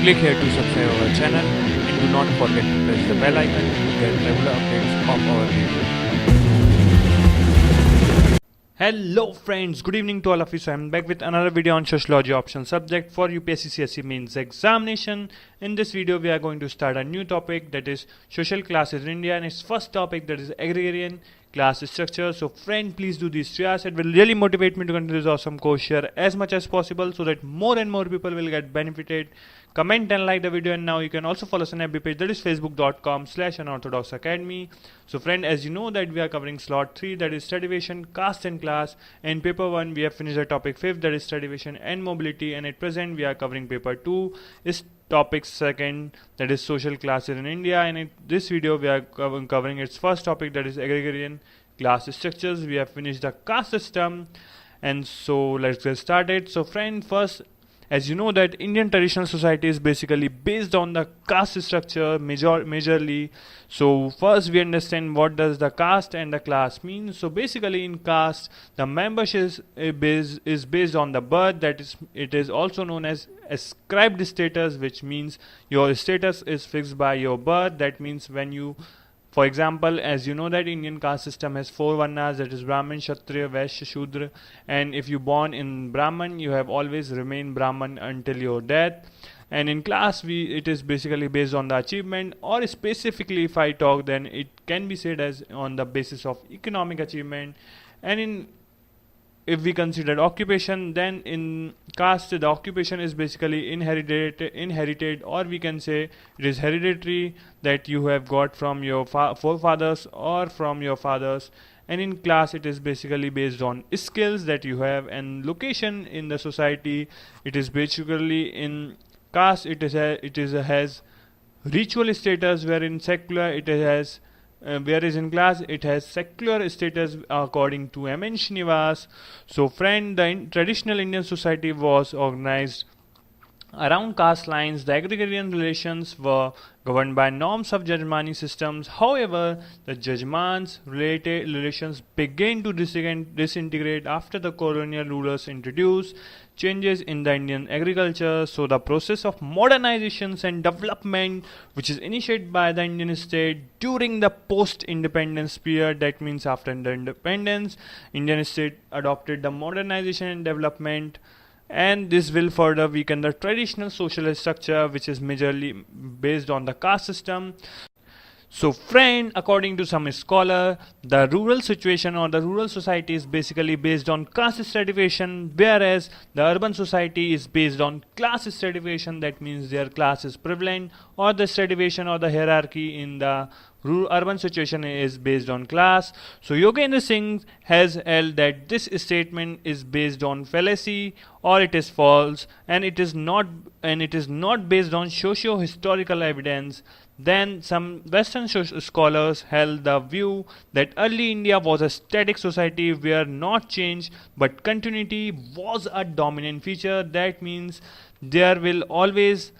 click here to subscribe our channel and do not forget to press the bell icon to get regular updates of our video. Hello friends, good evening to all of you. So I am back with another video on sociology optional subject for UPSC CSE mains examination. In this video we are going to start a new topic, that is social classes in India, and its first topic, that is agrarian class structure. So friend, please do these 3 hours. It will really motivate me to continue this awesome course, share as much as possible so that more and more people will get benefited. Comment and like the video, and now you can also follow us on FB page, that is facebook.com/Unorthodox Academy. So friend, as you know that we are covering slot 3, that is studiation, caste and class. In paper 1 we have finished the topic 5th, that is studiation and mobility, and at present we are covering paper 2 is topic 2nd, that is social classes in India, and in this video we are covering its first topic, that is agrarian class structures. We have finished the caste system, and so let's get started. So friend, first, as you know that Indian traditional society is basically based on the caste structure majorly. So first we understand what does the caste and the class mean. So basically in caste the membership is based on the birth, that is, it is also known as ascribed status, which means your status is fixed by your birth. That means when you, for example, as you know that Indian caste system has 4 varnas, that is Brahmin, Kshatriya, Vaishya, Shudra, and if you born in Brahman you have always remained Brahman until your death. And in class it is basically based on the achievement, or specifically if I talk, then it can be said as on the basis of economic achievement. And if we consider occupation, then in caste the occupation is basically inherited, or we can say it is hereditary, that you have got from your forefathers or from your fathers. And in class it is basically based on skills that you have, and location in the society. It is basically in caste it has ritual status, where in secular it has whereas in class it has secular status according to M.N. Srinivas. So friend, the traditional Indian society was organized around caste lines. The agrarian relations were governed by norms of Jajmani systems. However, the Jajmans related relations began to disintegrate after the colonial rulers introduced changes in the Indian agriculture. So the process of modernizations and development, which is initiated by the Indian state during the post-independence period, that means after the independence, Indian state adopted the modernization and development, and this will further weaken the traditional social structure, which is majorly based on the caste system. So friend, according to some scholar, the rural situation or the rural society is basically based on caste stratification, whereas the urban society is based on class stratification. That means their class is prevalent, or the stratification or the hierarchy in the urban situation is based on class. So Yogendra Singh has held that this statement is based on fallacy, or it is false, and it is not based on socio-historical evidence. Then some Western scholars held the view that early India was a static society where not change but continuity was a dominant feature. That means there will always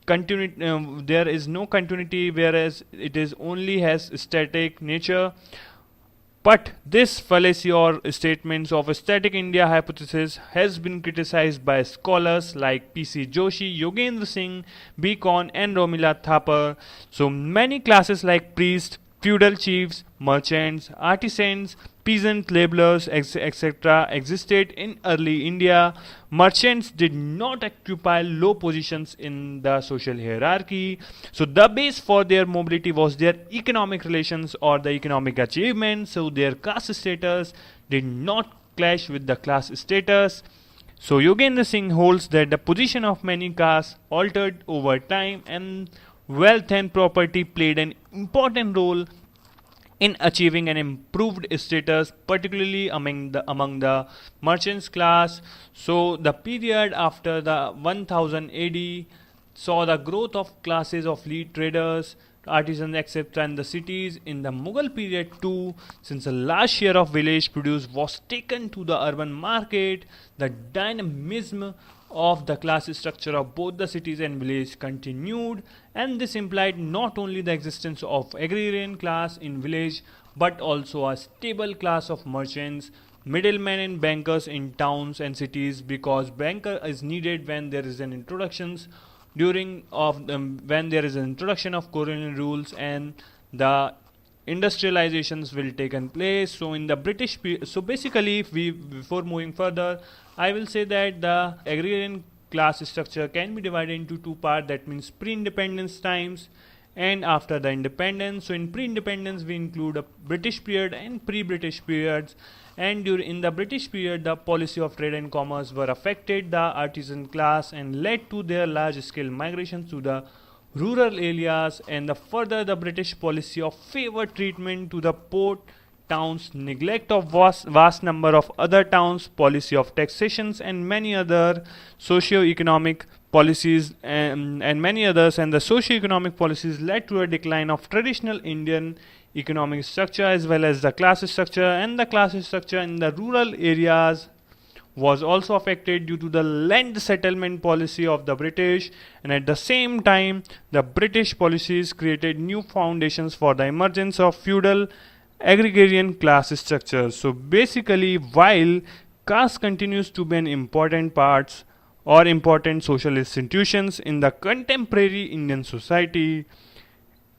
there is no continuity, whereas it is only has static nature. But this fallacy or statements of a static India hypothesis has been criticized by scholars like P.C. Joshi, Yogendra Singh, B. Kaun, and Romila Thapar. So many classes like priests, feudal chiefs, merchants, artisans, peasant laborers, etc. existed in early India. Merchants did not occupy low positions in the social hierarchy. So the base for their mobility was their economic relations or the economic achievement. So their caste status did not clash with the class status. So Yogendra Singh holds that the position of many castes altered over time, and wealth and property played an important role in achieving an improved status, particularly among the merchants class. So the period after the 1000 AD saw the growth of classes of lead traders, artisans, etc. in the cities. In the Mughal period too, since a large share of village produce was taken to the urban market, the dynamism of the class structure of both the cities and village continued, and this implied not only the existence of agrarian class in village but also a stable class of merchants, middlemen and bankers in towns and cities, because banker is needed when there is an introduction during of when there is an introduction of colonial rules and the industrializations will taken place. So in the so basically, if we before moving further, I will say that the agrarian class structure can be divided into two parts, that means pre-independence times and after the independence. So in pre-independence we include a British period and pre-British periods, and during in the British period the policy of trade and commerce were affected the artisan class and led to their large scale migration to the rural areas, and the further the British policy of favor treatment to the port towns, neglect of vast number of other towns, policy of taxations and many other socio-economic policies and many others, and the socio-economic policies led to a decline of traditional Indian economic structure as well as the class structure, and the class structure in the rural areas was also affected due to the land settlement policy of the British, and at the same time the British policies created new foundations for the emergence of feudal agrarian class structures. So basically, while caste continues to be an important part or important social institutions in the contemporary Indian society,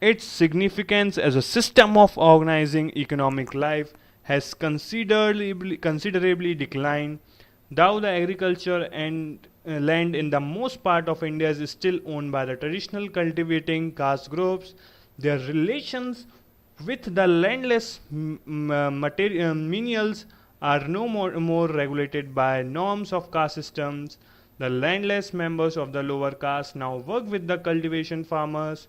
its significance as a system of organizing economic life has considerably declined. Though the agriculture and land in the most part of India is still owned by the traditional cultivating caste groups, their relations with the landless menials are no more regulated by norms of caste systems. The landless members of the lower caste now work with the cultivation farmers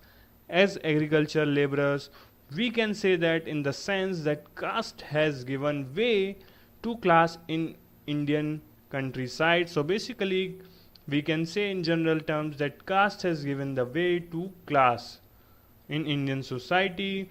as agricultural laborers. We can say that in the sense that caste has given way to class in Indian countryside. So basically, we can say in general terms that caste has given the way to class in Indian society,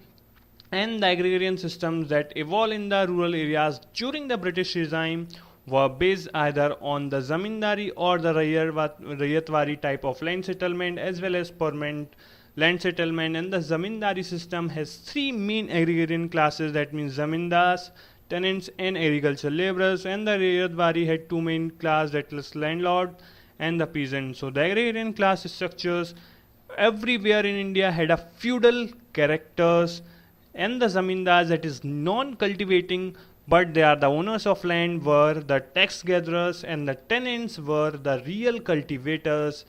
and the agrarian systems that evolved in the rural areas during the British regime were based either on the zamindari or the rayatwari type of land settlement as well as permanent land settlement. And the zamindari system has three main agrarian classes, that means zamindars, tenants and agricultural laborers, and the rayatwari had two main classes, that is landlord and the peasant. So the agrarian class structures everywhere in India had a feudal characters, and the zamindars, that is non-cultivating but they are the owners of land, were the tax gatherers, and the tenants were the real cultivators,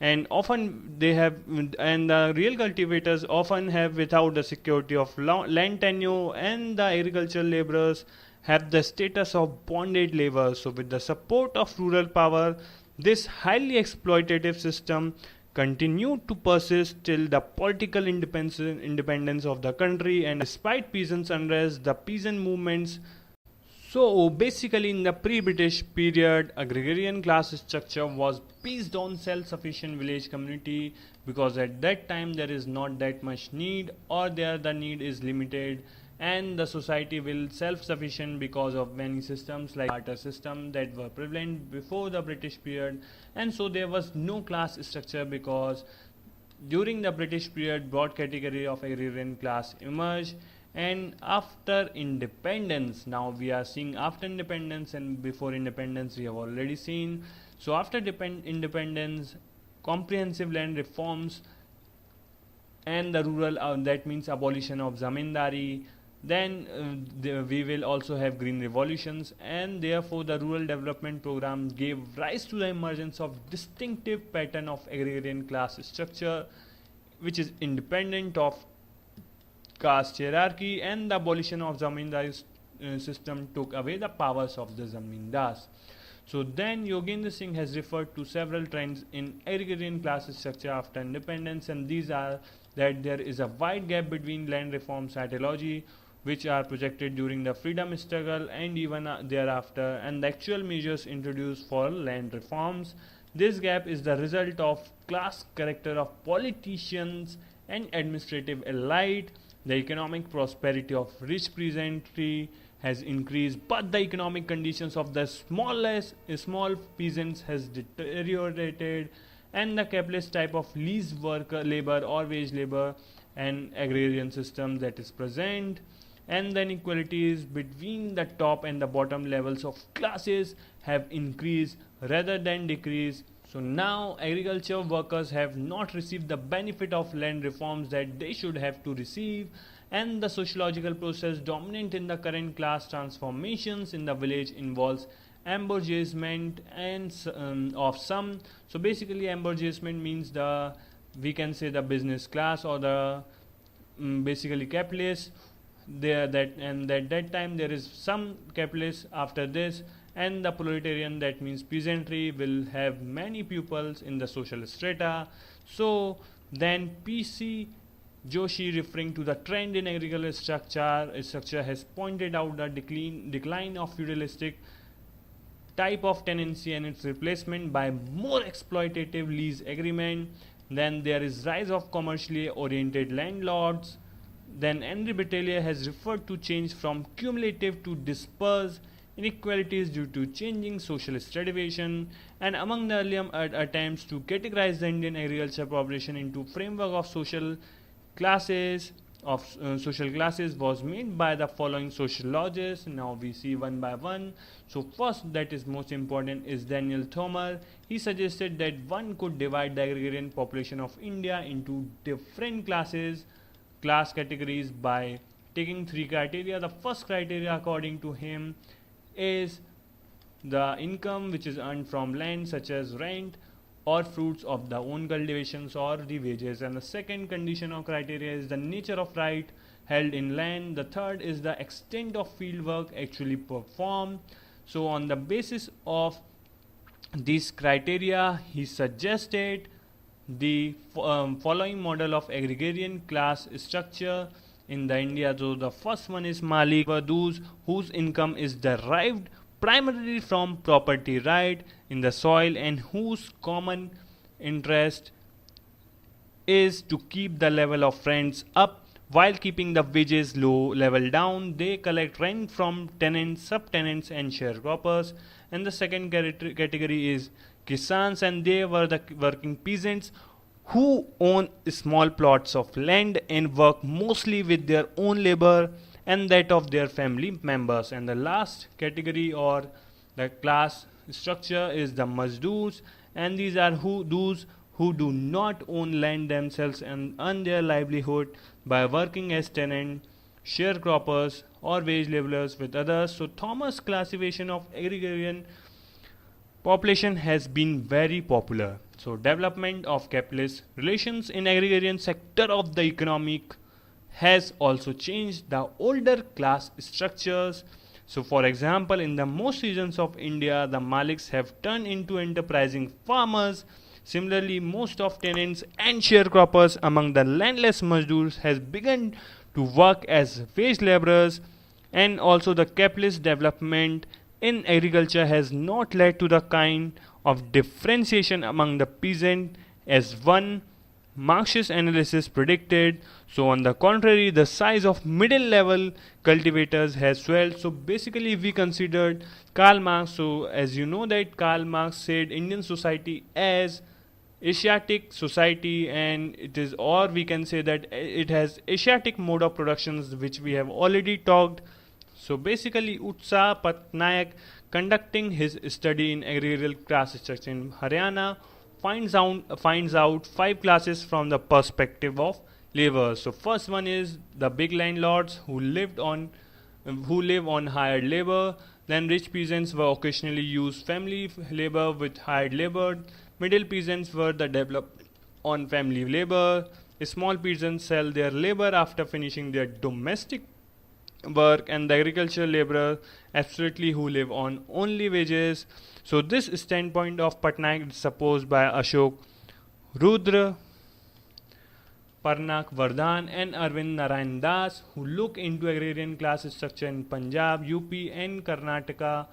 and often they have and the real cultivators often have without the security of land tenure, and the agricultural laborers have the status of bonded labor. So with the support of rural power, this highly exploitative system continued to persist till the political independence of the country, and despite peasants' unrest, the peasant movements. So basically, in the pre-British period, agrarian class structure was based on self-sufficient village community, because at that time there is not that much need, or there the need is limited, and the society will self-sufficient because of many systems like barter system that were prevalent before the British period. And so there was no class structure, because during the British period broad category of agrarian class emerged. And after independence, now we are seeing after independence, and before independence we have already seen. So after independence, comprehensive land reforms and the rural that means abolition of zamindari, then we will also have green revolutions, and therefore the rural development program gave rise to the emergence of distinctive pattern of agrarian class structure, which is independent of caste hierarchy, and the abolition of zamindari system took away the powers of the zamindars. So then Yogendra Singh has referred to several trends in agrarian class structure after independence, and these are that there is a wide gap between land reforms ideology which are projected during the freedom struggle and even thereafter, and the actual measures introduced for land reforms. This gap is the result of class character of politicians and administrative elite. The economic prosperity of rich peasantry has increased, but the economic conditions of the small peasants has deteriorated, and the capitalist type of lease worker labor or wage labor and agrarian system that is present, and the inequalities between the top and the bottom levels of classes have increased rather than decreased. So now agriculture workers have not received the benefit of land reforms that they should have to receive, and the sociological process dominant in the current class transformations in the village involves embourgeoisement and of some. So basically embourgeoisment means the, we can say, the business class or the basically capitalist there, that, and at that time there is some capitalist after this, and the proletarian, that means peasantry, will have many pupils in the social strata. So then PC Joshi, referring to the trend in agricultural structure, has pointed out the decline of feudalistic type of tenancy and its replacement by more exploitative lease agreement. Then there is rise of commercially oriented landlords. Then Henry Battelier has referred to change from cumulative to dispersed inequalities due to changing social stratification, and among the earlier attempts to categorize the Indian agriculture population into framework of social classes was made by the following sociologists. Now we see one by one. So first, that is most important, is Daniel Thomer. He suggested that one could divide the agrarian population of India into different class categories by taking three criteria. The first criteria, according to him, is the income which is earned from land such as rent or fruits of the own cultivations or the wages, and the second condition or criteria is the nature of right held in land. The third is the extent of field work actually performed. So on the basis of these criteria, he suggested the following model of agrarian class structure in the India. So the first one is Malik, those whose income is derived primarily from property right in the soil and whose common interest is to keep the level of rents up while keeping the wages low level down. They collect rent from tenants, subtenants and sharecroppers. And the second category is Kisans, and they were the working peasants who own small plots of land and work mostly with their own labor and that of their family members. And the last category or the class structure is the Mazdoors, and these are those who do not own land themselves and earn their livelihood by working as tenant, sharecroppers or wage laborers with others. So Thomas' classification of agrarian population has been very popular. So development of capitalist relations in agrarian sector of the economic has also changed the older class structures. So for example, in the most regions of India, the Maliks have turned into enterprising farmers. Similarly, most of tenants and sharecroppers among the landless Mazdoors has begun to work as wage laborers, and also the capitalist development in agriculture has not led to the kind of differentiation among the peasant as one Marxist analysis predicted. So on the contrary, the size of middle level cultivators has swelled. So basically we considered Karl Marx. So as you know that Karl Marx said Indian society as Asiatic society, and it is, or we can say that it has Asiatic mode of productions, which we have already talked. So basically Utsa Patnaik, conducting his study in agrarian class structure in Haryana, finds out 5 classes from the perspective of labor. So first one is the big landlords who live on hired labor. Then rich peasants were occasionally used family labor with hired labor. Middle peasants were the developed on family labor. Small peasants sell their labor after finishing their domestic work, and the agricultural laborer absolutely who live on only wages. So this standpoint of Patnaik is supposed by Ashok Rudra, Parnak Vardhan and Arvind Narayan Das, who look into agrarian class structure in Punjab, UP and Karnataka.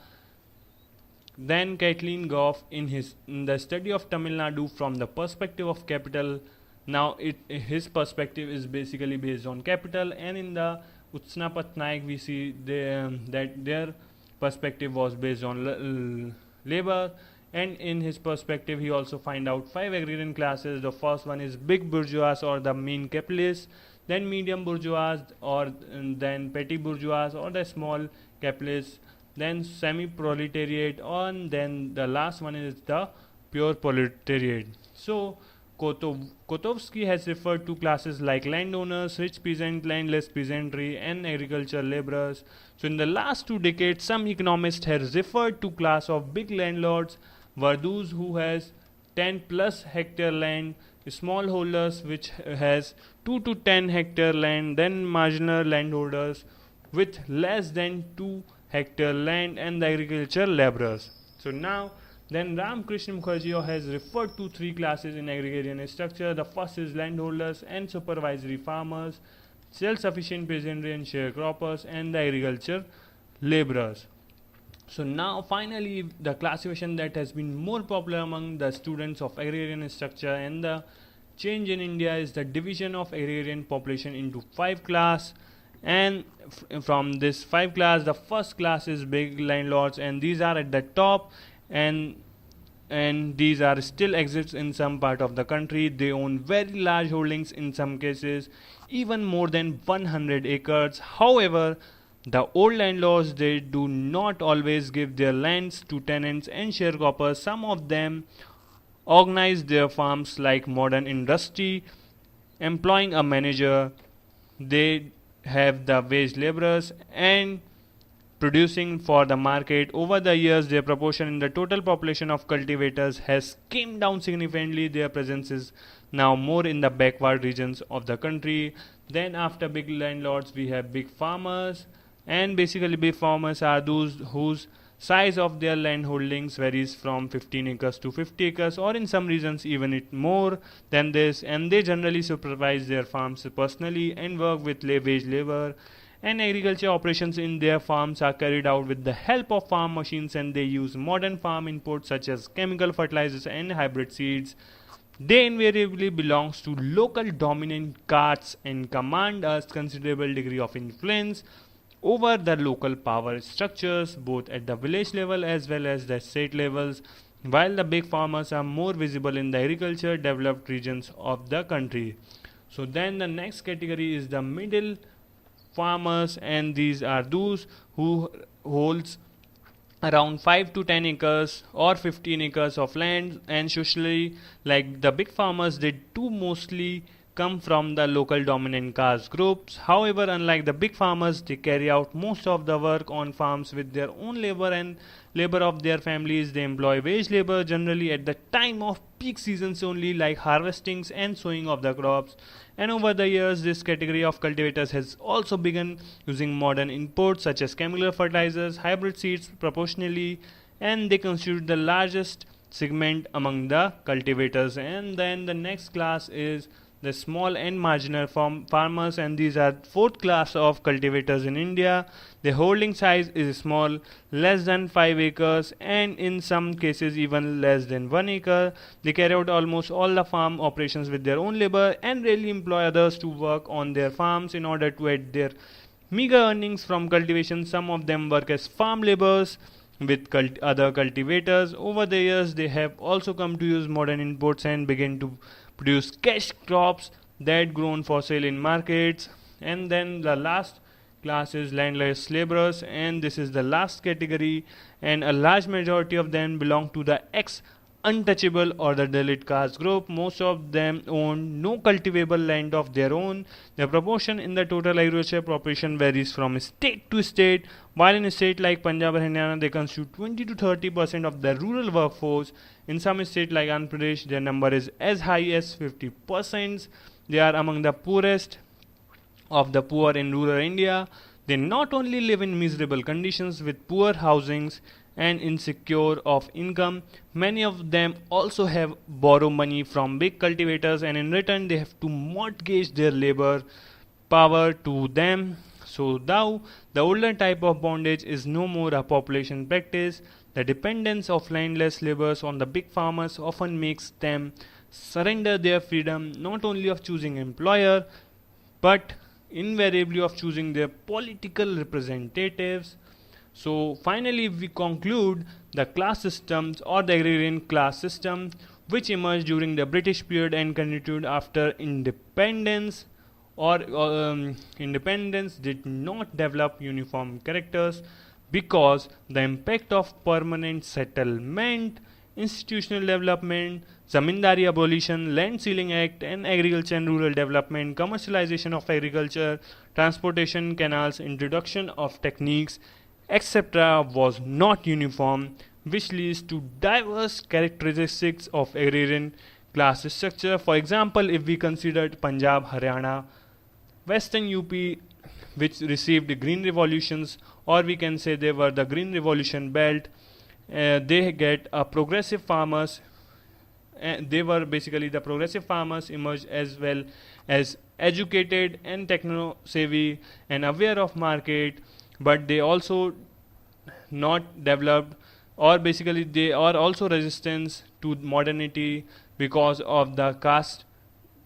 Then Kathleen Goff in the study of Tamil Nadu from the perspective of capital. Now his perspective is basically based on capital, and in the Utsna Patnaik we see that their perspective was based on labor, and in his perspective he also find out 5 agrarian classes. The first one is big bourgeois or the main capitalists, then medium bourgeois or then petty bourgeois or the small capitalists, then semi proletariat, and then the last one is the pure proletariat. So Kotovsky has referred to classes like landowners, rich peasant, landless peasantry, and agricultural laborers. So in the last 2 decades, some economists have referred to class of big landlords were those who has 10 plus hectare land, small holders which has 2 to 10 hectare land, then marginal landholders with less than 2 hectare land, and the agricultural laborers. So now then Ramakrishna Mukherjee has referred to 3 classes in agrarian structure. The first is landholders and supervisory farmers, self-sufficient peasantry and sharecroppers, and the agriculture laborers. So now finally the classification that has been more popular among the students of agrarian structure and the change in India is the division of agrarian population into 5 classes. And from this 5 class, the first class is big landlords, and these are at the top, and these are still exists in some part of the country. They own very large holdings, in some cases even more than 100 acres. However, the old landlords, they do not always give their lands to tenants and sharecroppers. Some of them organize their farms like modern industry, employing a manager. They have the wage laborers and producing for the market. Over the years, their proportion in the total population of cultivators has came down significantly. Their presence is now more in the backward regions of the country. Then after big landlords, we have big farmers, and basically big farmers are those whose size of their land holdings varies from 15 acres to 50 acres, or in some regions even it more than this, and they generally supervise their farms personally and work with wage labor, and agriculture operations in their farms are carried out with the help of farm machines, and they use modern farm inputs such as chemical fertilizers and hybrid seeds. They invariably belongs to local dominant castes and command a considerable degree of influence over the local power structures, both at the village level as well as the state levels, while the big farmers are more visible in the agriculture developed regions of the country. So then the next category is the middle farmers, and these are those who holds around 5 to 10 acres or 15 acres of land, and socially like the big farmers, they do mostly come from the local dominant caste groups. However, unlike the big farmers, they carry out most of the work on farms with their own labor and labor of their families. They employ wage labor generally at the time of peak seasons only, like harvestings and sowing of the crops. And over the years, this category of cultivators has also begun using modern inputs such as chemical fertilizers, hybrid seeds proportionally, and they constitute the largest segment among the cultivators. And then the next class is the small and marginal farmers, and these are 4th class of cultivators in India. The holding size is small, less than 5 acres, and in some cases even less than 1 acre. They carry out almost all the farm operations with their own labor and rarely employ others to work on their farms in order to add their meager earnings from cultivation. Some of them work as farm laborers with other cultivators. Over the years, they have also come to use modern inputs and begin to produce cash crops that grown for sale in markets. And then the last class is landless laborers, and this is the last category, and a large majority of them belong to the untouchable or the Dalit caste group. Most of them own no cultivable land of their own. The proportion in the total agricultural population varies from state to state. While in a state like Punjab or Haryana, they constitute 20 to 30% of the rural workforce. In some states like Andhra Pradesh, their number is as high as 50%. They are among the poorest of the poor in rural India. They not only live in miserable conditions with poor housings and insecure of income, many of them also have borrow money from big cultivators, and in return they have to mortgage their labor power to them. So now the older type of bondage is no more a population practice. The dependence of landless laborers on the big farmers often makes them surrender their freedom not only of choosing employer but invariably of choosing their political representatives. So finally we conclude the class systems or the agrarian class system, which emerged during the British period and continued after independence, independence did not develop uniform characters because the impact of permanent settlement institutional development, Zamindari abolition, Land Ceiling Act, and agriculture and rural development, commercialization of agriculture, transportation, canals, introduction of techniques, etc. was not uniform, which leads to diverse characteristics of agrarian class structure. For example, if we considered Punjab, Haryana, Western UP, which received green revolutions, or we can say they were the green revolution belt, they get a progressive farmers. They were basically the progressive farmers emerged as well as educated and techno savvy and aware of market, but they also not developed, or basically they are also resistance to modernity because of the caste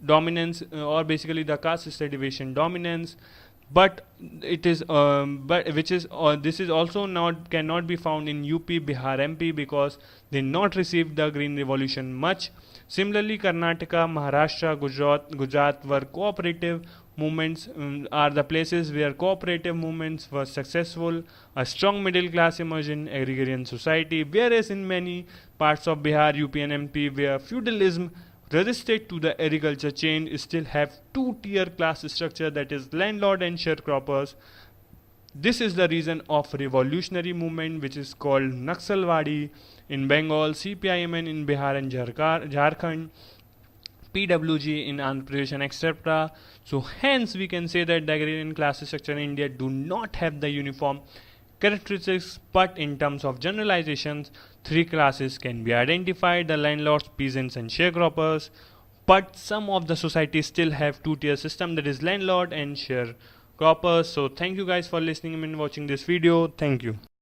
dominance, or basically the caste stratification dominance. But it is but which is this is also not cannot be found in UP, Bihar, MP, because they not received the green revolution much. Similarly, Karnataka, Maharashtra, Gujarat were cooperative movements, are the places where cooperative movements were successful. A strong middle class emerged in agrarian society, whereas in many parts of Bihar, UP, and MP, where feudalism resisted to the agriculture chain, still have two-tier class structure, that is landlord and sharecroppers. This is the reason of revolutionary movement which is called Naxalwadi in Bengal, CPIMN in Bihar and Jharkhand, PWG in Andhra Pradesh, and etc. So hence we can say that the agrarian class structure in India do not have the uniform characteristics, but in terms of generalizations, three classes can be identified: the landlords, peasants, and sharecroppers. But some of the societies still have two-tier system, that is landlord and sharecroppers. So thank you guys for listening and watching this video. Thank you.